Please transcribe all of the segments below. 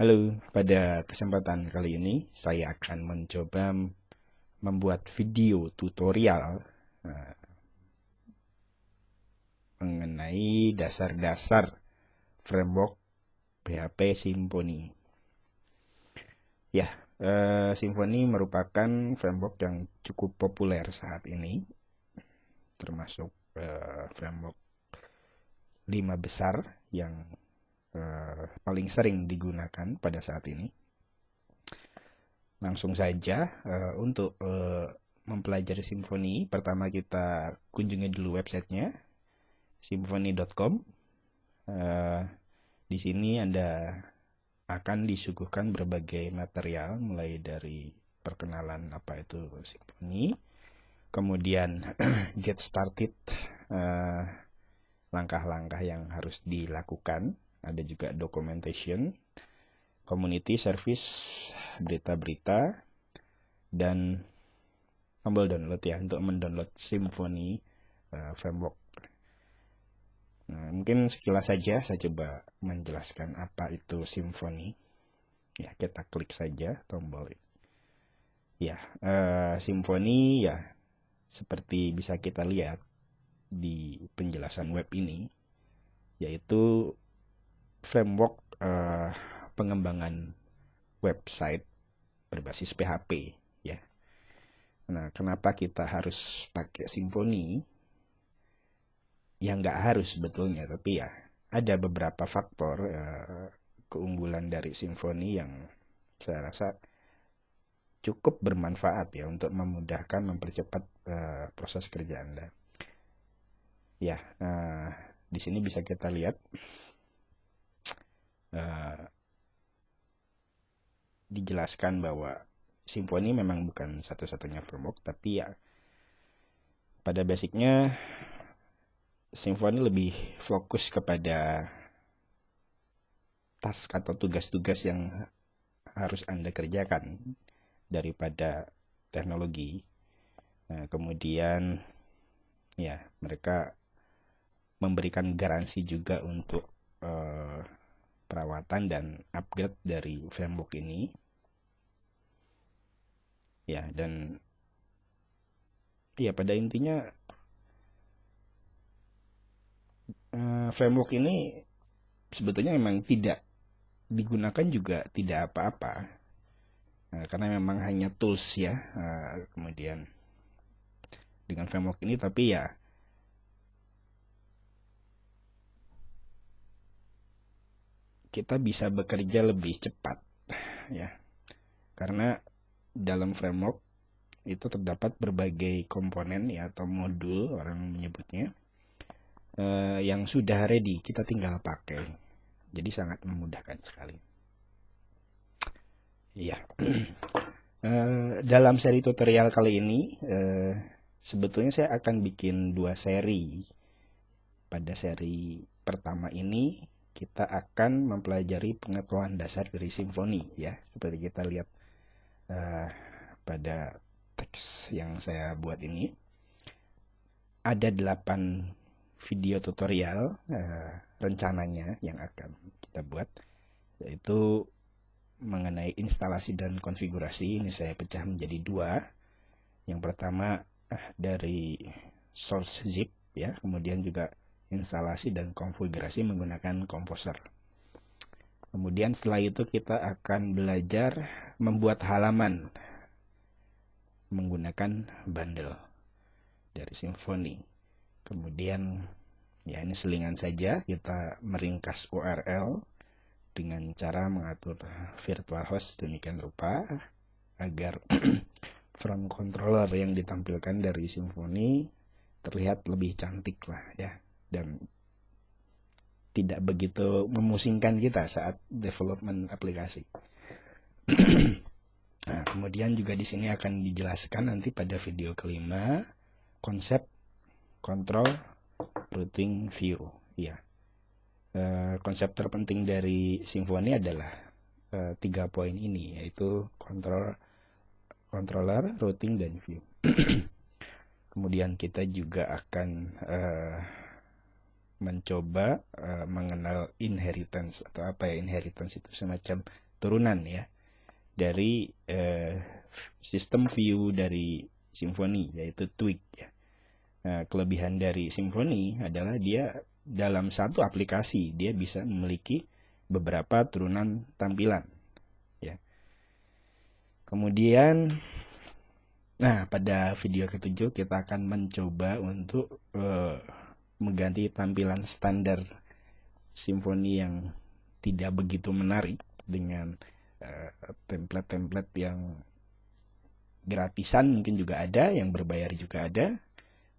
Halo, pada kesempatan kali ini saya akan mencoba membuat video tutorial eh, mengenai dasar-dasar framework PHP Symfony. Ya, Symfony merupakan framework yang cukup populer saat ini, termasuk framework 5 besar yang paling sering digunakan pada saat ini. Langsung saja untuk mempelajari Symfony, pertama kita kunjungi dulu websitenya symfony.com. Di sini Anda akan disuguhkan berbagai material mulai dari perkenalan apa itu Symfony, kemudian get started, langkah-langkah yang harus dilakukan, ada juga documentation, community service, berita-berita, dan tombol download ya untuk mendownload Symfony framework. Nah, mungkin sekilas saja saya coba menjelaskan apa itu Symfony. Ya, kita klik saja tombol ini. Ya, Symfony ya seperti bisa kita lihat di penjelasan web ini, yaitu framework pengembangan website berbasis PHP ya. Nah, kenapa kita harus pakai Symfony? Ya nggak harus sebetulnya, tapi ya ada beberapa faktor keunggulan dari Symfony yang saya rasa cukup bermanfaat ya untuk memudahkan, mempercepat proses kerja Anda. Ya, di sini bisa kita lihat dijelaskan bahwa Symfony memang bukan satu-satunya framework, tapi ya pada basicnya Symfony lebih fokus kepada task atau tugas-tugas yang harus Anda kerjakan daripada teknologi. Nah, kemudian ya mereka memberikan garansi juga untuk perawatan dan upgrade dari framework ini. Ya, dan ya pada intinya framework ini sebetulnya memang tidak digunakan juga tidak apa-apa. Karena memang hanya tools ya. Kemudian dengan framework ini tapi ya kita bisa bekerja lebih cepat ya. Karena dalam framework itu terdapat berbagai komponen ya atau modul orang menyebutnya yang sudah ready, kita tinggal pakai. Jadi sangat memudahkan sekali. Ya. Dalam seri tutorial kali ini sebetulnya saya akan bikin 2 seri. Pada seri pertama ini kita akan mempelajari pengetahuan dasar dari Symfony ya, seperti kita lihat pada teks yang saya buat ini. Ada 8 video tutorial rencananya yang akan kita buat, yaitu mengenai instalasi dan konfigurasi. Ini saya pecah menjadi 2. Yang pertama dari source zip ya, kemudian juga instalasi dan konfigurasi menggunakan Composer. Kemudian setelah itu kita akan belajar membuat halaman menggunakan bundle dari Symfony. Kemudian ya ini selingan saja, kita meringkas URL dengan cara mengatur virtual host demikian rupa agar front controller yang ditampilkan dari Symfony terlihat lebih cantik lah ya, dan tidak begitu memusingkan kita saat development aplikasi. Nah, kemudian juga di sini akan dijelaskan nanti pada video kelima konsep control routing view ya. Konsep terpenting dari Symfony adalah 3 poin ini, yaitu controller, routing, dan view. Kemudian kita juga akan mencoba mengenal inheritance atau apa ya inheritance itu, semacam turunan ya dari sistem view dari Symfony, yaitu Twig ya. Kelebihan dari Symfony adalah dia dalam satu aplikasi dia bisa memiliki beberapa turunan tampilan ya. Kemudian pada video ke-7 kita akan mencoba untuk mengganti tampilan standar Symfony yang tidak begitu menarik dengan template-template yang gratisan mungkin juga ada, yang berbayar juga ada,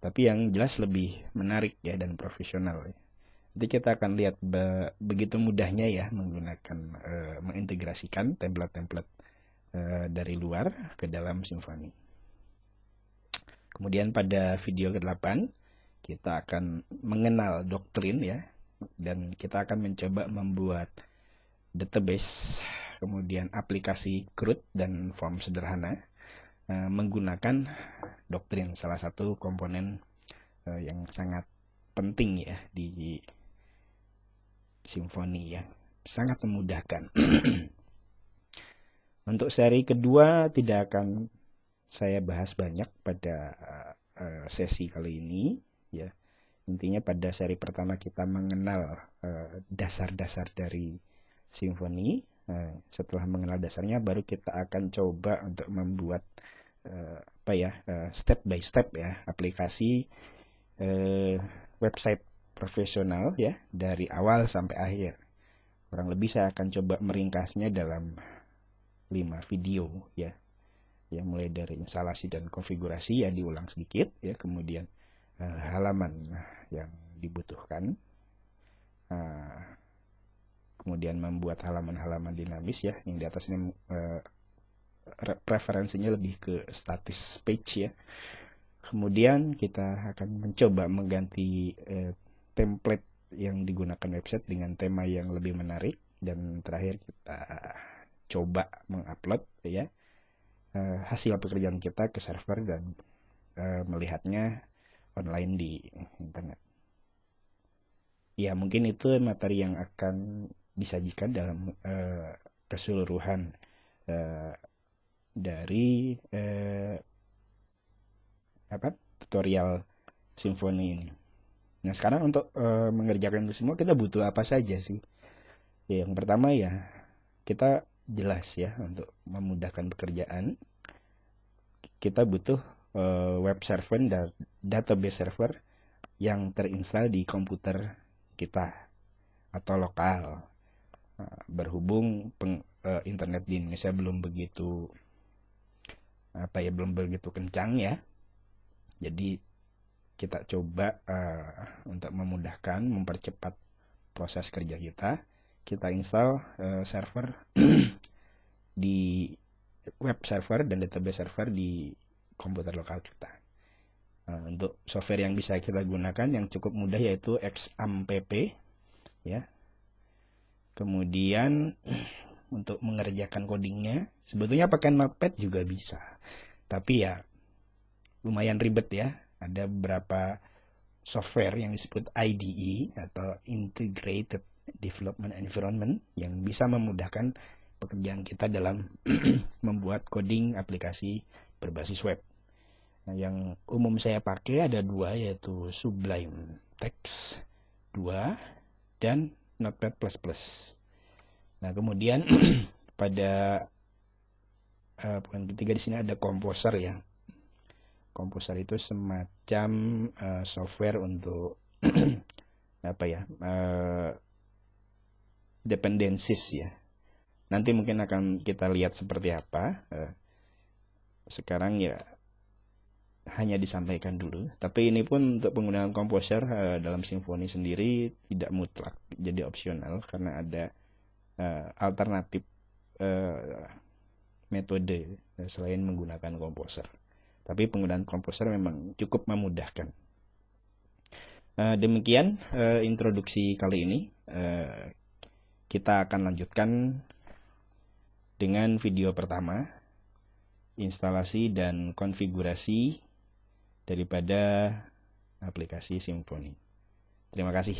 tapi yang jelas lebih menarik ya dan profesional ya. Jadi kita akan lihat begitu mudahnya ya menggunakan mengintegrasikan template-template dari luar ke dalam Symfony. Kemudian pada video ke-8 kita akan mengenal doktrin ya, dan kita akan mencoba membuat database, kemudian aplikasi CRUD dan form sederhana menggunakan doktrin, salah satu komponen yang sangat penting ya di Symfony ya, sangat memudahkan. Untuk seri kedua tidak akan saya bahas banyak pada sesi kali ini ya. Intinya pada seri pertama kita mengenal dasar-dasar dari Symfony. Setelah mengenal dasarnya baru kita akan coba untuk membuat step by step ya aplikasi website profesional ya dari awal sampai akhir. Kurang lebih saya akan coba meringkasnya dalam 5 video ya. Ya, mulai dari instalasi dan konfigurasi ya diulang sedikit ya, kemudian halaman yang dibutuhkan, kemudian membuat halaman-halaman dinamis ya, yang di atasnya preferensinya lebih ke statis page ya. Kemudian kita akan mencoba mengganti template yang digunakan website dengan tema yang lebih menarik, dan terakhir kita coba mengupload ya hasil pekerjaan kita ke server dan melihatnya online di internet. Ya, mungkin itu materi yang akan disajikan dalam keseluruhan dari tutorial Symfony ini. Nah, sekarang untuk mengerjakan itu semua kita butuh apa saja sih? Ya, yang pertama ya kita jelas ya, untuk memudahkan pekerjaan kita butuh web server dan database server yang terinstal di komputer kita atau lokal. Berhubung internet di Indonesia belum begitu kencang ya, jadi kita coba untuk memudahkan, mempercepat proses kerja kita install server di web server dan database server di komputer lokal kita. Untuk software yang bisa kita gunakan yang cukup mudah yaitu XAMPP ya. Kemudian untuk mengerjakan codingnya sebetulnya pakai Notepad juga bisa, tapi ya lumayan ribet ya. Ada beberapa software yang disebut IDE atau Integrated Development Environment yang bisa memudahkan pekerjaan kita dalam membuat coding aplikasi berbasis web. Nah, yang umum saya pakai ada 2, yaitu Sublime Text 2 dan Notepad++. Nah, kemudian pada poin ketiga di sini ada Composer ya. Composer itu semacam software untuk dependencies ya. Nanti mungkin akan kita lihat seperti apa. Sekarang ya hanya disampaikan dulu. Tapi ini pun untuk penggunaan Composer dalam Symfony sendiri tidak mutlak, jadi opsional karena ada alternatif metode selain menggunakan Composer. Tapi penggunaan Composer memang cukup memudahkan. Demikian introduksi kali ini. Kita akan lanjutkan dengan video pertama, instalasi dan konfigurasi daripada aplikasi Symfony. Terima kasih.